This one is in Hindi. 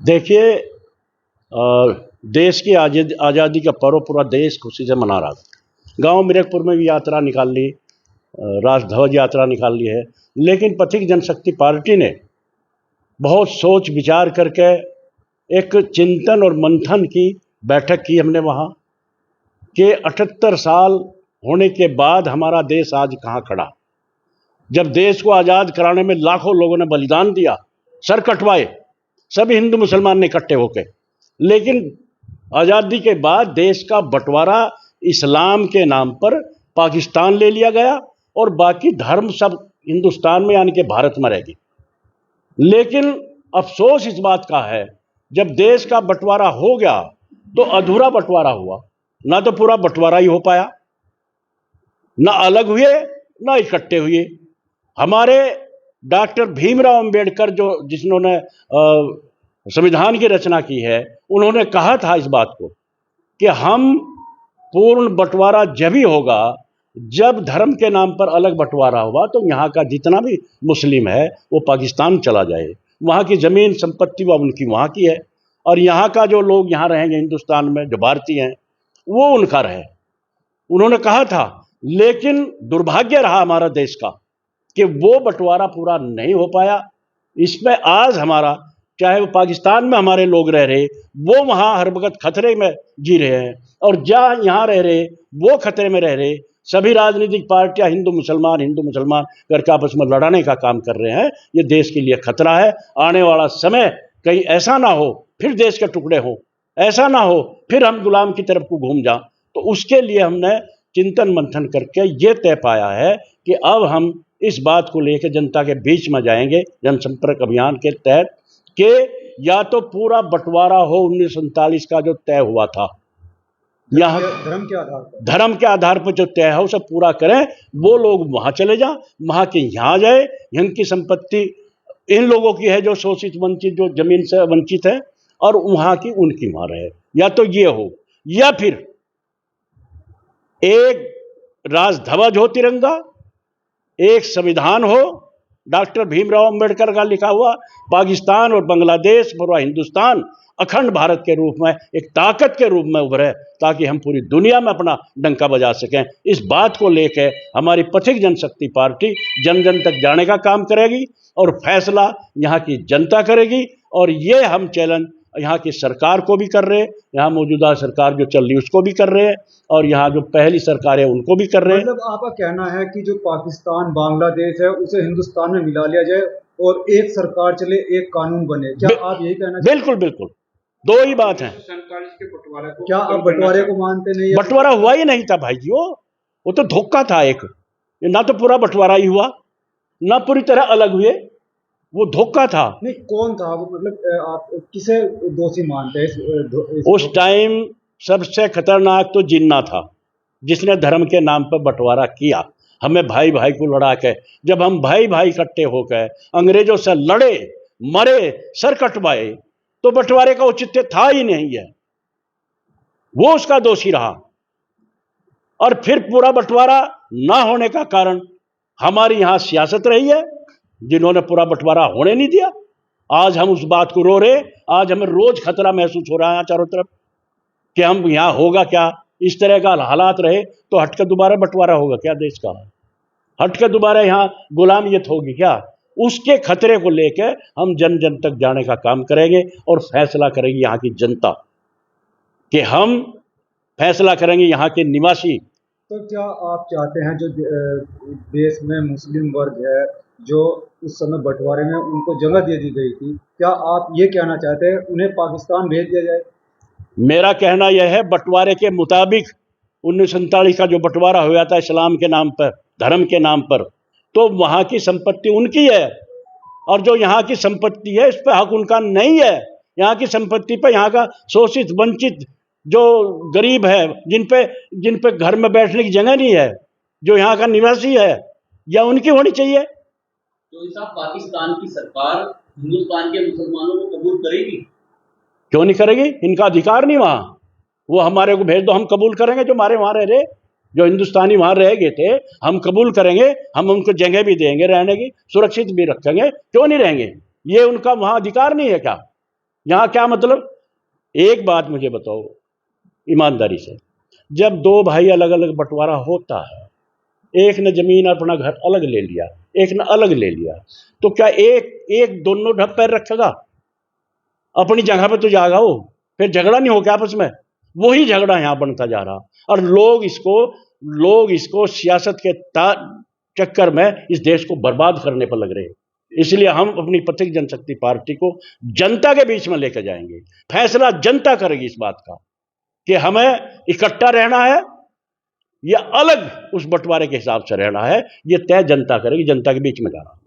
देखिए, देश की आज़ादी का पर्व पूरा देश खुशी से मना रहा था। गांव मिरकपुर में भी यात्रा निकाल ली, राष्ट्रध्वज यात्रा निकाल ली है। लेकिन पथिक जनशक्ति पार्टी ने बहुत सोच विचार करके एक चिंतन और मंथन की बैठक की हमने वहाँ कि 78 साल होने के बाद हमारा देश आज कहाँ खड़ा। जब देश को आज़ाद कराने में लाखों लोगों ने बलिदान दिया, सर कटवाए, सभी हिंदू मुसलमान ने इकट्ठे होकर, लेकिन आज़ादी के बाद देश का बंटवारा इस्लाम के नाम पर पाकिस्तान ले लिया गया और बाकी धर्म सब हिंदुस्तान में यानी कि भारत में रहेगी। लेकिन अफसोस इस बात का है, जब देश का बंटवारा हो गया तो अधूरा बंटवारा हुआ, ना तो पूरा बंटवारा ही हो पाया, ना अलग हुए ना इकट्ठे हुए। हमारे डॉक्टर भीमराव अंबेडकर जिन्होंने संविधान की रचना की है, उन्होंने कहा था इस बात को कि हम पूर्ण बंटवारा जब ही होगा जब धर्म के नाम पर अलग बंटवारा हुआ तो यहाँ का जितना भी मुस्लिम है वो पाकिस्तान चला जाए, वहाँ की ज़मीन संपत्ति वह उनकी वहाँ की है और यहाँ का जो लोग यहाँ रहेंगे हिंदुस्तान में जो भारतीय हैं वो उनका रहे, उन्होंने कहा था। लेकिन दुर्भाग्य रहा हमारा देश का कि वो बंटवारा पूरा नहीं हो पाया। इसमें आज हमारा, चाहे वो पाकिस्तान में हमारे लोग रह रहे, वो वहाँ हर वक्त खतरे में जी रहे हैं और जहाँ यहाँ रह रहे वो खतरे में रह रहे। सभी राजनीतिक पार्टियां हिंदू मुसलमान करके आपस में लड़ाने का काम कर रहे हैं। ये देश के लिए खतरा है। आने वाला समय कहीं ऐसा ना हो फिर देश के टुकड़े हों, ऐसा ना हो फिर हम गुलाम की तरफ को घूम जाएं। तो उसके लिए हमने चिंतन मंथन करके ये तय पाया है कि अब हम इस बात को लेकर जनता के बीच में जाएंगे जनसंपर्क अभियान के तहत कि या तो पूरा बंटवारा हो 1947 का जो तय हुआ था, यहाँ धर्म के आधार पर जो तय है उसे पूरा करें। वो लोग वहाँ चले जाएं, वहाँ के यहाँ जाए, यहाँ की संपत्ति इन लोगों की है जो शोषित वंचित जो जमीन से वंचित है और वहाँ की उनकी वहाँ रहे। या तो ये हो या फिर एक राष्ट्रध्वज हो तिरंगा, एक संविधान हो डॉक्टर भीमराव अंबेडकर का लिखा हुआ, पाकिस्तान और बांग्लादेश पूरा हिंदुस्तान अखंड भारत के रूप में एक ताकत के रूप में उभरे ताकि हम पूरी दुनिया में अपना डंका बजा सकें। इस बात को लेकर हमारी पथिक जनशक्ति पार्टी जन जन तक जाने का काम करेगी और फैसला यहाँ की जनता करेगी। और ये हम चैलेंज यहाँ की सरकार को भी कर रहे हैं, यहाँ मौजूदा सरकार जो चल रही है उसको भी कर रहे हैं और यहाँ जो पहली सरकार है उनको भी कर रहे हैं। मतलब आपका कहना है कि जो पाकिस्तान बांग्लादेश है उसे हिंदुस्तान में मिला लिया जाए और एक सरकार चले, एक कानून बने, क्या आप यही कहना चाहते हैं? बिल्कुल बिल्कुल, दो ही बात है। क्या आप बंटवारे को मानते नहीं? बंटवारा हुआ ही नहीं था भाई जी, वो तो धोखा था एक। ना तो पूरा बंटवारा ही हुआ ना पूरी तरह अलग हुए, वो धोखा था। नहीं, कौन था वो? मतलब आप किसे दोषी मानते हैं उस टाइम सबसे खतरनाक तो जिन्ना था जिसने धर्म के नाम पर बंटवारा किया, हमें भाई भाई को लड़ा के। जब हम भाई भाई इकट्ठे होकर अंग्रेजों से लड़े, मरे, सर कटवाए तो बंटवारे का औचित्य था ही नहीं है, वो उसका दोषी रहा। और फिर पूरा बंटवारा ना होने का कारण हमारी यहाँ सियासत रही है जिन्होंने पूरा बंटवारा होने नहीं दिया। आज हम उस बात को रो रहे, आज हमें रोज खतरा महसूस हो रहा है चारों तरफ कि हम यहाँ होगा क्या, इस तरह का हालात रहे तो हटकर दोबारा बंटवारा होगा क्या देश का, हटकर दोबारा यहाँ गुलामियत होगी क्या। उसके खतरे को लेकर हम जन जन तक जाने का काम करेंगे और फैसला करेंगे यहाँ की जनता कि हम फैसला करेंगे यहाँ के निवासी। तो क्या आप चाहते हैं जो देश में मुस्लिम वर्ग है जो उस समय बंटवारे में उनको जगह दे दी गई थी, क्या आप ये कहना चाहते हैं उन्हें पाकिस्तान भेज दिया जाए? मेरा कहना यह है बंटवारे के मुताबिक 1947 का जो बंटवारा हुआ था इस्लाम के नाम पर, धर्म के नाम पर, तो वहाँ की संपत्ति उनकी है और जो यहाँ की संपत्ति है इस पर हक उनका नहीं है। यहाँ की संपत्ति पर यहाँ का शोषित वंचित जो गरीब है, जिन पे घर में बैठने की जगह नहीं है, जो यहाँ का निवासी है, या उनकी होनी चाहिए। तो इस पाकिस्तान की सरकार हिंदुस्तान के मुसलमानों को कबूल करेगी? क्यों नहीं करेगी? इनका अधिकार नहीं वहाँ, वो हमारे को भेज दो, हम कबूल करेंगे। जो हमारे वहाँ रह रहे, जो हिंदुस्तानी वहाँ रह गए थे, हम कबूल करेंगे, हम उनको जगह भी देंगे रहने की, सुरक्षित भी रखेंगे, क्यों नहीं रहेंगे? ये उनका वहाँ अधिकार नहीं है क्या? यहाँ क्या मतलब? एक बात मुझे बताओ ईमानदारी से, जब दो भाई अलग अलग बंटवारा होता है, एक ने जमीन अपना घर अलग ले लिया, एक ने अलग ले लिया, तो क्या एक एक दोनों ढप पैर रखेगा? अपनी जगह पे तो जाएगा वो, फिर झगड़ा नहीं हो क्या आपस में? वही झगड़ा यहां बनता जा रहा, और लोग इसको सियासत के चक्कर में इस देश को बर्बाद करने पर लग रहे हैं। इसलिए हम अपनी पथिक जनशक्ति पार्टी को जनता के बीच में लेकर जाएंगे। फैसला जनता करेगी इस बात का कि हमें इकट्ठा रहना है या अलग उस बंटवारे के हिसाब से रहना है, ये तय जनता करेगी, जनता के बीच में जाना।